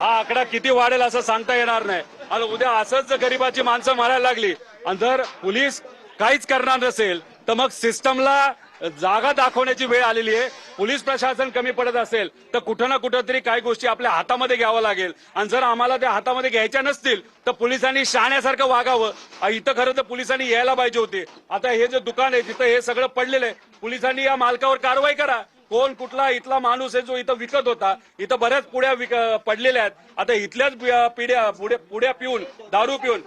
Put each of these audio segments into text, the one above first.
हा आकडा किती वाढेल असं सांगता येणार नाही। आणि उद्या असंच गरिबाची माणसं मारायला लागली आणि जर पोलीस काहीच करणार नसेल तर मग सिस्टमला जागा दाखवण्याची वेळ आलेली आहे। पोलीस प्रशासन कमी पडत असेल तर कुठं ना कुठं तरी काही गोष्टी आपल्या हातामध्ये घ्यावं लागेल आणि जर आम्हाला त्या हातामध्ये घ्यायच्या नसतील तर पोलिसांनी शहाण्यासारखं वागावं। इथं खरं तर पोलिसांनी यायला पाहिजे होते। आता हे जे दुकान आहे तिथं हे सगळं पडलेलं आहे, पोलिसांनी या मालकावर कारवाई करा। कोण कुठला इथला माणूस आहे जो इथं विकत होता, इथं बऱ्याच पुड्या पडलेल्या आहेत। आता इथल्याच पुड्या पिऊन दारू पिऊन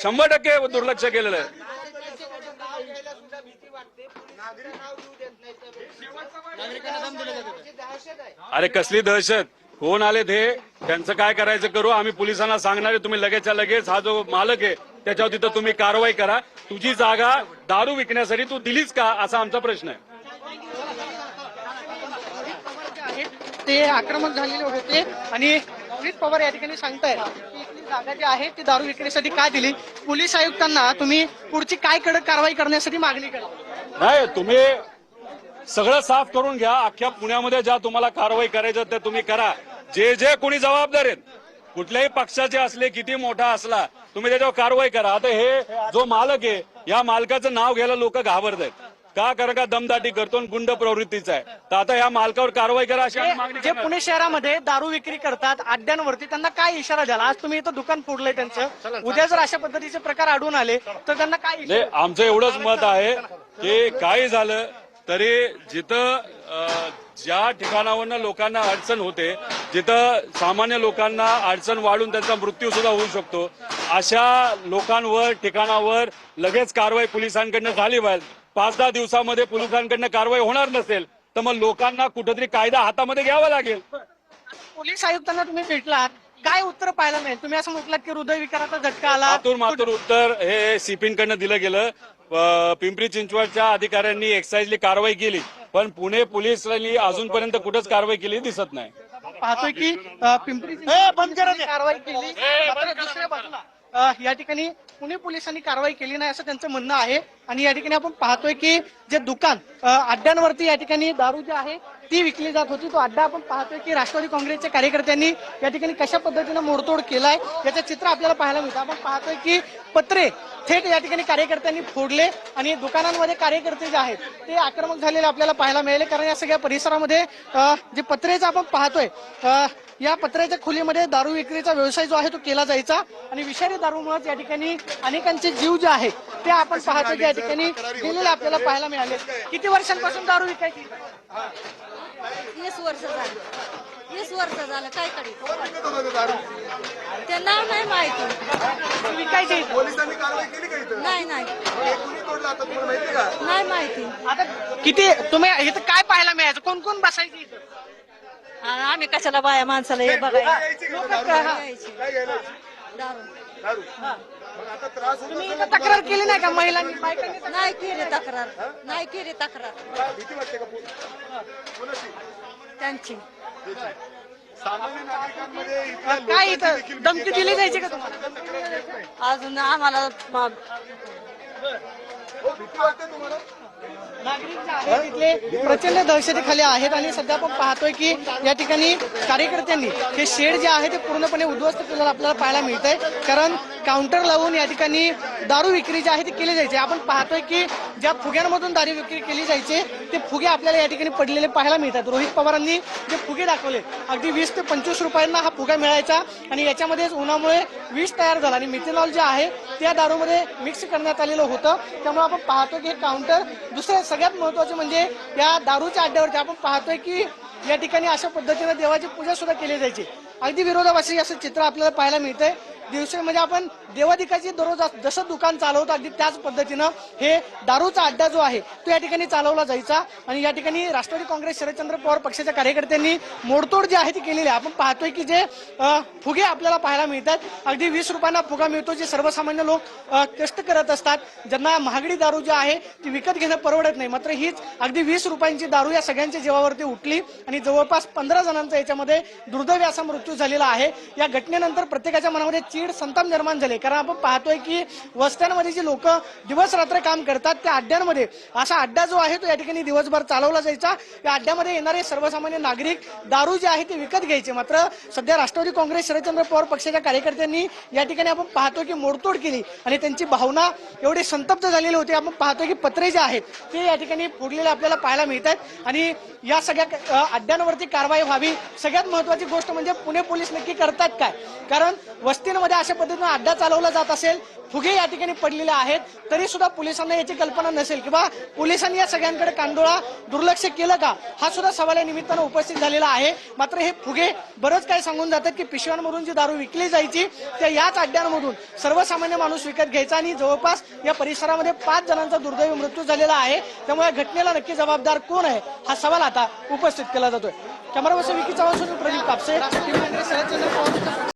100% दुर्लक्ष केलेलं आहे। अरे कसली दहशत, कोण आले ते त्यांचं काय करायचं करू, आम्ही पोलिसांना सांगणार आहे तुम्ही लगेचच्या लगेच हा जो मालक आहे त्याच्यावर तिथं तुम्ही कारवाई करा। तुझी जागा दारू विकण्यासाठी तू दिलीच का असा आमचा प्रश्न आहे। ते आक्रमक झालेले होते आणि रोहित पवार या ठिकाणी सांगतायत की इथली जागा जी आहे ती दारू विक्रीसाठी का दिली। पोलीस आयुक्तांना तुम्ही पुढची काय कडक कारवाई करण्यासाठी मागणी करा। नाही, तुम्ही सगळं साफ करून घ्या। अख्ख्या पुण्यामध्ये ज्या तुम्हाला कारवाई करायचं ते तुम्ही करा। जे कोणी जबाबदार आहेत कुठल्याही पक्षाचे असले किती मोठा असला तुम्ही त्याच्यावर कारवाई करा। आता हे जो मालक आहे या मालकाचं नाव घ्यायला लोक घाबरत आहेत का, कारण का दमदाटी करतो गुंड प्रवृत्तीचा आहे। तर आता या मालकावर कारवाई करा अशी मागणी जे पुणे शहरामध्ये दारू विक्री करतात अड्ड्यांवरती त्यांना काय इशारा द्याल। आज तुम्ही इथं दुकान फोडलंय त्यांचं, उद्या जर अशा पद्धतीचे प्रकार आढळून आले तर त्यांना काय इशारा? आमचं एवढंच मत आहे की काही झालं तरी जिथं ज्या ठिकाणावरनं लोकांना अडचण होते, जिथं सामान्य लोकांना अडचण वाढून त्यांचा मृत्यू सुद्धा होऊ शकतो, अशा लोकांवर ठिकाणावर लगेच कारवाई पोलिसांकडनं झाली पाहिजे। 5-10 दिवसामध्ये पोलिसांकडनं कारवाई होणार नसेल तर मग लोकांना कुठेतरी कायदा हातामध्ये घ्यावा लागेल। पोलीस आयुक्तांना तुम्ही भेटलात, काय उत्तर पाहायला मिळेल? तुम्ही असं म्हटलं की हृदयविकाराचा झटका आला, मातूर उत्तर हे सीपींकडनं दिलं गेलं। पिंपरी चिंचवडच्या अधिकाऱ्यांनी एक्साइजली कारवाई केली पण पुणे पोलिसांनी अजूनपर्यंत कुठंच कारवाई केली दिसत नाही। पाहतोय की पिंपरी चिंचवडची कारवाई केली, मात्र दुसऱ्या बाजूला या ठिकाणी पुणे पोलिसांनी कारवाई केली नाही असं त्यांचं म्हणणं आहे। आणि या ठिकाणी आपण पाहतोय की जे दुकान अड्ड्यांवरती या ठिकाणी दारू जी आहे ती विकली जात होती, तो अड्डा आपण पाहतोय की राष्ट्रवादी काँग्रेसच्या कार्यकर्त्यांनी या ठिकाणी कशा पद्धतीनं मोडतोड केलाय याचं चित्र आपल्याला पाहायला मिळतं। आपण पाहतोय की पत्रे थेट या ठिकाणी कार्यकर्त्यांनी फोडले आणि दुकानांमध्ये कार्यकर्ते जे आहेत ते आक्रमक झालेले आपल्याला पाहायला मिळाले। कारण या सगळ्या परिसरामध्ये जे पत्रेचं आपण पाहतोय या पत्र्याच्या खोलीमध्ये दारू विक्रीचा व्यवसाय जो आहे तो केला जायचा आणि विषारी दारूमुळे या ठिकाणी अनेकांचे जीव जे आहेत ते आपण पाहतो की या ठिकाणी गेलेले आपल्याला पाहायला मिळाले। किती वर्षांपासून दारू विकायची? 20 वर्ष झाली, 20 वर्ष झालं। काय करी ते नाव नाही माहिती, विकायची पोलिसांनी कारवाई केली का इथं? नाही कुणी तोडलं आता तुम्हाला माहिती का? नाही माहिती। आता किती तुम्ही इथं काय पाहायला मिळायचं? कोण कोण बसायची इथं? आम्ही कशाला बाया माणसाला हे बघायला यायची का लोकं दारू? यायची. काय घ्यायला? दारू दारू. मग आता त्रास होत तुम्ही असेल इथं ना तक्रार केली नाही का महिलांनी बायकांनी? नाही केली तक्रार, नाही केली तक्रार तुम्हाला? भीती वाटते का कोणाची? त्यांची। सामान्य नागरिकांमध्ये इथल्या काय लोकांची इथं देखील धमकी भीती दिली आहे. जायची का तुम्हाला? अजून आम्हाला हो, भीती वाटते तुम्हाला? नागरिक जे आहेत तिथले प्रचंड दहशतीखाली आहेत आणि सध्या आपण पाहतोय की या ठिकाणी कार्यकर्त्यांनी हे शेड जे आहे ते पूर्णपणे उद्ध्वस्त केलेलं आपल्याला पाहायला मिळतंय। कारण काउंटर लावून या ठिकाणी दारू विक्री जी आहे ती केली जायची। आपण पाहतोय की ज्या फुग्यांमधून दारू विक्री केली जायची ते फुगे आपल्याला या ठिकाणी पडलेले पाहायला मिळतात। रोहित पवारांनी जे फुगे दाखवले अगदी 20 ते 25 रुपयांना हा फुगा मिळायचा आणि याच्यामध्ये उन्हामुळे विष तयार झाला आणि मिथेनॉल जे आहे त्या दारूमध्ये मिक्स करण्यात आलेलं होतं। त्यामुळे आपण पाहतो की हे काउंटर दुसरं सगळ्यात महत्वाचं म्हणजे या दारूच्या अड्ड्यावरती आपण पाहतोय की या ठिकाणी अशा पद्धतीने देवाची पूजा सुद्धा केली जायची। अगदी विरोधाभासी असं चित्र आपल्याला पाहायला मिळतंय। दिवसे म्हणजे आपण देवाधिकाची दररोज जसं दुकान चालवतो अगदी त्याच पद्धतीनं हे दारूचा अड्डा जो आहे तो या ठिकाणी चालवला जायचा आणि या ठिकाणी राष्ट्रवादी काँग्रेस शरदचंद्र पवार पक्षाच्या कार्यकर्त्यांनी मोडतोड जी आहे ती केलेली आहे। आपण पाहतोय की जे फुगे आपल्याला पाहायला मिळतात अगदी 20 रुपयांना फुगा मिळतो। जे सर्वसामान्य लोक कष्ट करत असतात, ज्यांना महागडी दारू जी आहे ती विकत घेणं परवडत नाही, मात्र हीच अगदी 20 रुपयांची दारू या सगळ्यांच्या जीवावरती उठली आणि जवळपास 15 जणांचा याच्यामध्ये दुर्दैवी असा मृत्यू झालेला आहे। या घटनेनंतर प्रत्येकाच्या मनामध्ये चीड संताप निर्माण झाले. कारण आपण पाहतोय की वस्त्यांमध्ये जी लोक दिवस रात्र काम करतात त्या अड्ड्यांमध्ये असा अड्डा जो आहे तो या ठिकाणी दिवसभर चालवला जायचा. या अड्ड्यामध्ये येणारे सर्वसामान्य नागरिक दारू जे आहे ते विकत घ्यायचे. मात्र सध्या राष्ट्रवादी काँग्रेस शरदचंद्र पवार पक्षाच्या कार्यकर्त्यांनी या ठिकाणी आपण पाहतोय की मोडतोड केली आणि त्यांची भावना एवढी संतप्त झालेली होती. आपण पाहतोय की पत्रे जे आहेत ते या ठिकाणी फोडलेले आपल्याला पाहायला मिळत आहेत आणि या सगळ्या अड्ड्यांवरती कारवाई व्हावी. सगळ्यात महत्वाची गोष्ट म्हणजे पुणे पोलीस नक्की करतात काय, कारण वस्तींमध्ये अशा पद्धतीने अड्डा चालवला जात असेल, फुगे या ठिकाणी पडलेले आहेत, तरी सुद्धा पोलिसांना याची कल्पना नसेल किंवा पोलिसांनी या सगळ्यांकडे कांडोळा दुर्लक्ष केलं का, हा सुद्धा सवाल या निमित्तानं उपस्थित झालेला आहे. मात्र हे फुगे बरंच काही सांगून जातात की पिशव्यांमधून जी दारू विकली जायची त्या याच अड्ड्यांमधून सर्वसामान्य माणूस विकत घ्यायचा आणि जवळपास या परिसरामध्ये 5 जणांचा दुर्दैवी मृत्यू झालेला आहे. त्यामुळे घटनेला नक्की जबाबदार कोण आहे हा सवाल आता उपस्थित केला जातोय. Camera person Vicky Chavan, Pradeep Kapse, TV 19 Sharadchandra Pawar.